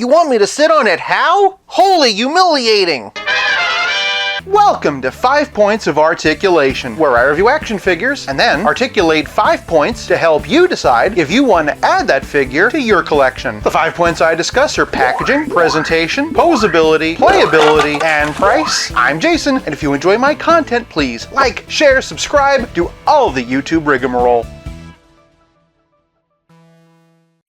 You want me to sit on it? How? Holy humiliating! Welcome to 5 Points of Articulation, where I review action figures and then articulate 5 points to help you decide if you want to add that figure to your collection. The 5 points I discuss are packaging, presentation, posability, playability, and price. I'm Jason, and if you enjoy my content, please like, share, subscribe, do all the YouTube rigmarole.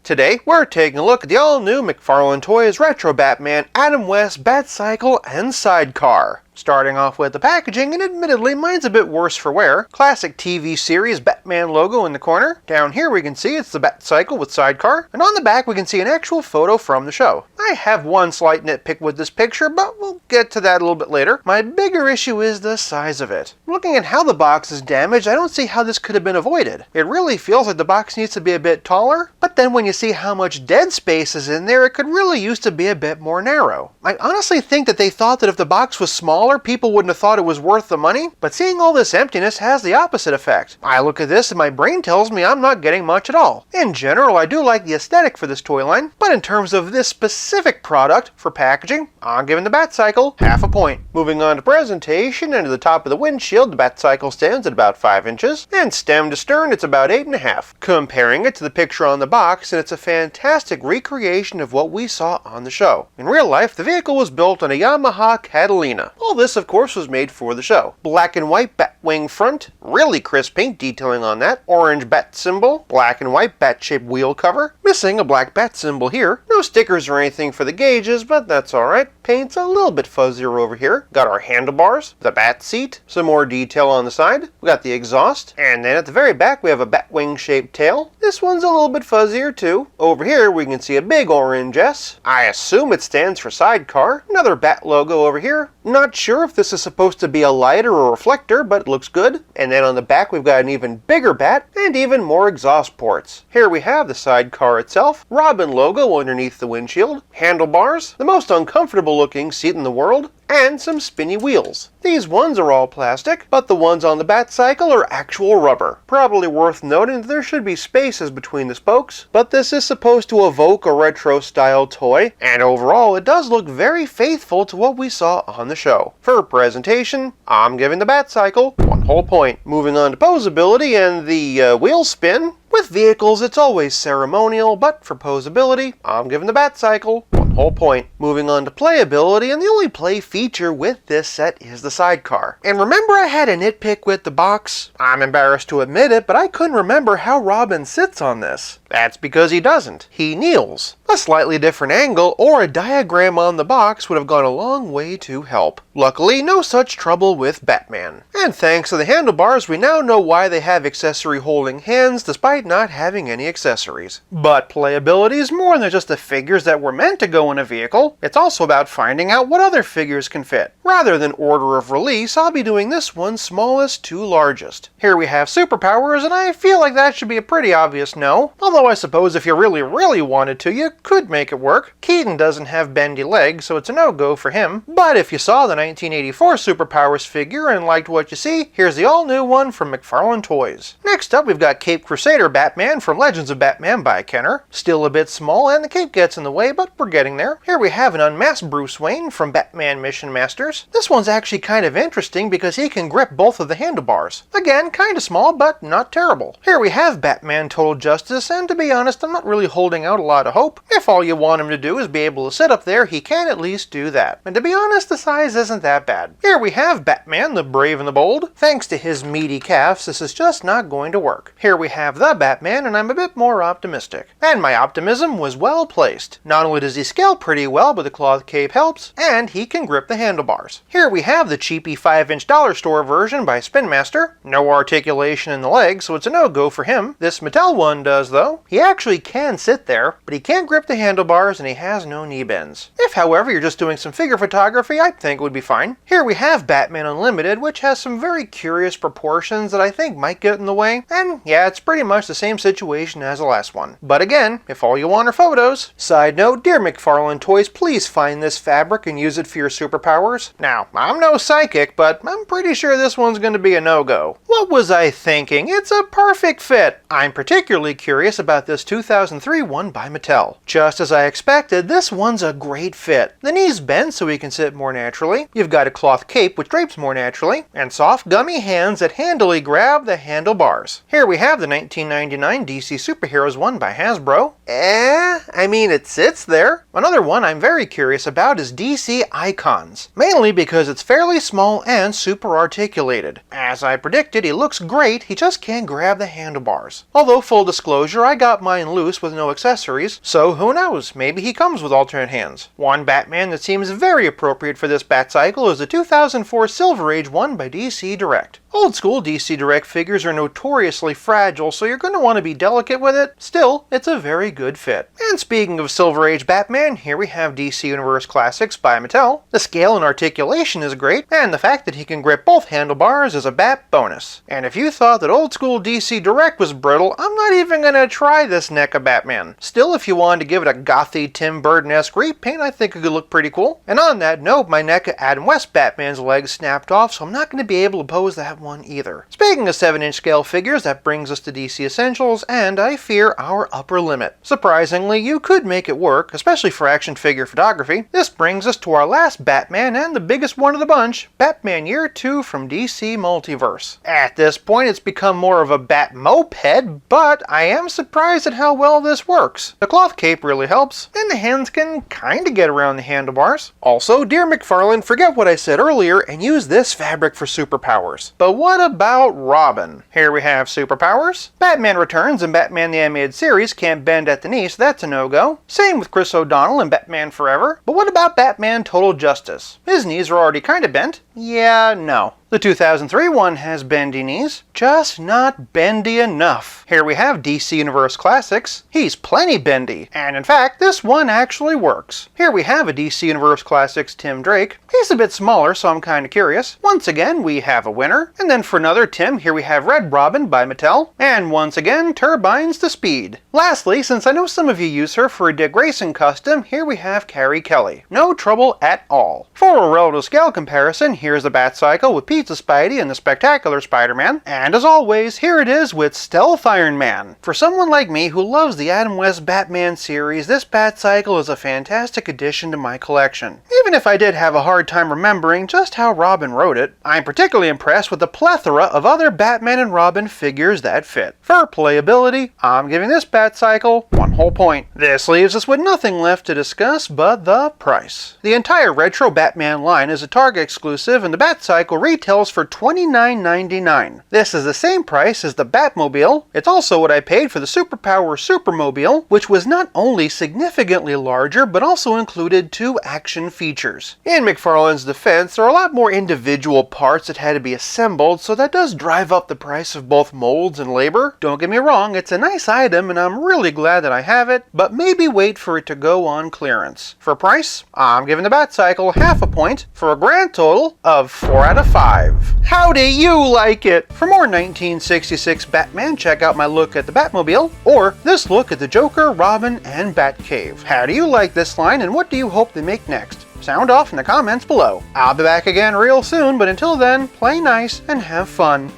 Today, we're taking a look at the all-new McFarlane Toys Retro Batman, Adam West, Batcycle, and Sidecar. Starting off with the packaging, and admittedly mine's a bit worse for wear. Classic TV series Batman logo in the corner. Down here we can see it's the Batcycle with Sidecar, and on the back we can see an actual photo from the show. I have one slight nitpick with this picture, but we'll get to that a little bit later. My bigger issue is the size of it. Looking at how the box is damaged, I don't see how this could have been avoided. It really feels like the box needs to be a bit taller, but then when you see how much dead space is in there, it could really use to be a bit more narrow. I honestly think that they thought that if the box was smaller, people wouldn't have thought it was worth the money, but seeing all this emptiness has the opposite effect. I look at this and my brain tells me I'm not getting much at all. In general, I do like the aesthetic for this toy line, but in terms of this specific product for packaging, I'm giving the Batcycle half a point. Moving on to presentation, and to the top of the windshield, the Batcycle stands at about 5 inches, and stem to stern, it's about 8.5. Comparing it to the picture on the box, and it's a fantastic recreation of what we saw on the show. In real life, the vehicle was built on a Yamaha Catalina. All this, of course, was made for the show. Black and white Batwing front, really crisp paint detailing on that, orange bat symbol, black and white bat-shaped wheel cover, missing a black bat symbol here, no stickers or anything for the gauges, but that's alright. Paint's a little bit fuzzier over here. Got our handlebars, the bat seat, some more detail on the side, we got the exhaust, and then at the very back we have a Batwing shaped tail. This one's a little bit fuzzier too. Over here we can see a big orange S. I assume it stands for Sidecar. Another bat logo over here. Not sure if this is supposed to be a lighter or reflector, but it looks good. And then on the back we've got an even bigger bat and even more exhaust ports. Here we have the Sidecar itself, Robin logo underneath the windshield, handlebars, the most uncomfortable looking seat in the world, and some spinny wheels. These ones are all plastic, but the ones on the Batcycle are actual rubber. Probably worth noting that there should be spaces between the spokes, but this is supposed to evoke a retro style toy, and overall it does look very faithful to what we saw on the show. For presentation, I'm giving the Batcycle 1 whole point. Moving on to posability and the wheel spin. With vehicles, it's always ceremonial, but for posability, I'm giving the Batcycle 1 whole point. Moving on to playability, and the only play feature with this set is the Sidecar. And remember I had a nitpick with the box? I'm embarrassed to admit it, but I couldn't remember how Robin sits on this. That's because he doesn't. He kneels. A slightly different angle or a diagram on the box would have gone a long way to help. Luckily, no such trouble with Batman. And thanks to the handlebars, we now know why they have accessory holding hands despite not having any accessories. But playability is more than just the figures that were meant to go in a vehicle. It's also about finding out what other figures can fit. Rather than order of release, I'll be doing this one smallest to largest. Here we have superpowers, and I feel like that should be a pretty obvious no. Although I suppose if you really wanted to, you could make it work. Keaton doesn't have bendy legs, so it's a no-go for him. But if you saw the 1984 Superpowers figure and liked what you see, here's the all-new one from McFarlane Toys. Next up, we've got Cape Crusader Batman from Legends of Batman by Kenner. Still a bit small, and the cape gets in the way, but we're getting there. Here we have an unmasked Bruce Wayne from Batman Mission Masters. This one's actually kind of interesting because he can grip both of the handlebars. Again, kind of small, but not terrible. Here we have Batman Total Justice, and to be honest, I'm not really holding out a lot of hope. If all you want him to do is be able to sit up there, he can at least do that. And to be honest, the size isn't that bad. Here we have Batman, the Brave and the Bold. Thanks to his meaty calves, this is just not going to work. Here we have the Batman, and I'm a bit more optimistic. And my optimism was well placed. Not only does he scale pretty well, but the cloth cape helps, and he can grip the handlebars. Here we have the cheapy 5-inch dollar store version by Spin Master. No articulation in the legs, so it's a no-go for him. This Mattel one does though. He actually can sit there, but he can't grip the handlebars and he has no knee bends. If, however, you're just doing some figure photography, I think it would be fine. Here we have Batman Unlimited, which has some very curious proportions that I think might get in the way, and yeah, it's pretty much the same situation as the last one. But again, if all you want are photos. Side note, dear McFarlane Toys, please find this fabric and use it for your superpowers. Now, I'm no psychic, but I'm pretty sure this one's going to be a no-go. What was I thinking? It's a perfect fit. I'm particularly curious about this 2003 one by Mattel. Just as I expected, this one's a great fit. The knees bend so he can sit more naturally, you've got a cloth cape which drapes more naturally, and soft gummy hands that handily grab the handlebars. Here we have the 1999 DC Superheroes one by Hasbro. I mean it sits there. Another one I'm very curious about is DC Icons, mainly because it's fairly small and super articulated. As I predicted, he looks great, he just can't grab the handlebars. Although full disclosure, I got mine loose with no accessories, so who knows, maybe he comes with alternate hands. One Batman that seems very appropriate for this Batcycle is the 2004 Silver Age one by DC Direct. Old school DC Direct figures are notoriously fragile, so you're going to want to be delicate with it. Still, it's a very good fit. And speaking of Silver Age Batman, here we have DC Universe Classics by Mattel. The scale and articulation is great, and the fact that he can grip both handlebars is a Bat bonus. And if you thought that old school DC Direct was brittle, I'm not even going to try this NECA Batman. Still, if you wanted to give it a gothy Tim Burton-esque repaint, I think it could look pretty cool. And on that note, my NECA Adam West Batman's legs snapped off, so I'm not going to be able to pose that one either. Speaking of 7-inch scale figures, that brings us to DC Essentials, and I fear our upper limit. Surprisingly, you could make it work, especially for action figure photography. This brings us to our last Batman, and the biggest one of the bunch, Batman Year 2 from DC Multiverse. At this point, it's become more of a Bat moped, but I am surprised at how well this works. The cloth cape really helps, and the hands can kinda get around the handlebars. Also, dear McFarlane, forget what I said earlier and use this fabric for superpowers. But what about Robin? Here we have superpowers. Batman Returns and Batman the Animated Series can't bend at the knee, so that's a no-go. Same with Chris O'Donnell and Batman Forever. But what about Batman Total Justice? His knees are already kinda bent. Yeah, no. The 2003 one has bendy knees, just not bendy enough. Here we have DC Universe Classics. He's plenty bendy, and in fact, this one actually works. Here we have a DC Universe Classics Tim Drake. He's a bit smaller, so I'm kinda curious. Once again, we have a winner. And then for another Tim, here we have Red Robin by Mattel. And once again, turbines to speed. Lastly, since I know some of you use her for a Dick Grayson custom, here we have Carrie Kelly. No trouble at all. For a relative scale comparison, here's the Batcycle with Pizza Spidey and the Spectacular Spider-Man. And as always, here it is with Stealth Iron Man. For someone like me who loves the Adam West Batman series, this Batcycle is a fantastic addition to my collection. Even if I did have a hard time remembering just how Robin wrote it, I'm particularly impressed with the plethora of other Batman and Robin figures that fit. For playability, I'm giving this Batcycle 1 whole point. This leaves us with nothing left to discuss but the price. The entire Retro Batman line is a Target exclusive, and the Batcycle retails for $29.99. This is the same price as the Batmobile. It's also what I paid for the Superpower Supermobile, which was not only significantly larger, but also included 2 action features. In McFarlane's defense, there are a lot more individual parts that had to be assembled, so that does drive up the price of both molds and labor. Don't get me wrong, it's a nice item and I'm really glad that I have it, but maybe wait for it to go on clearance. For price, I'm giving the Batcycle half a point for a grand total of 4 out of 5. How do you like it? For more 1966 Batman, check out my look at the Batmobile, or this look at the Joker, Robin, and Batcave. How do you like this line, and what do you hope they make next? Sound off in the comments below. I'll be back again real soon, but until then, play nice and have fun.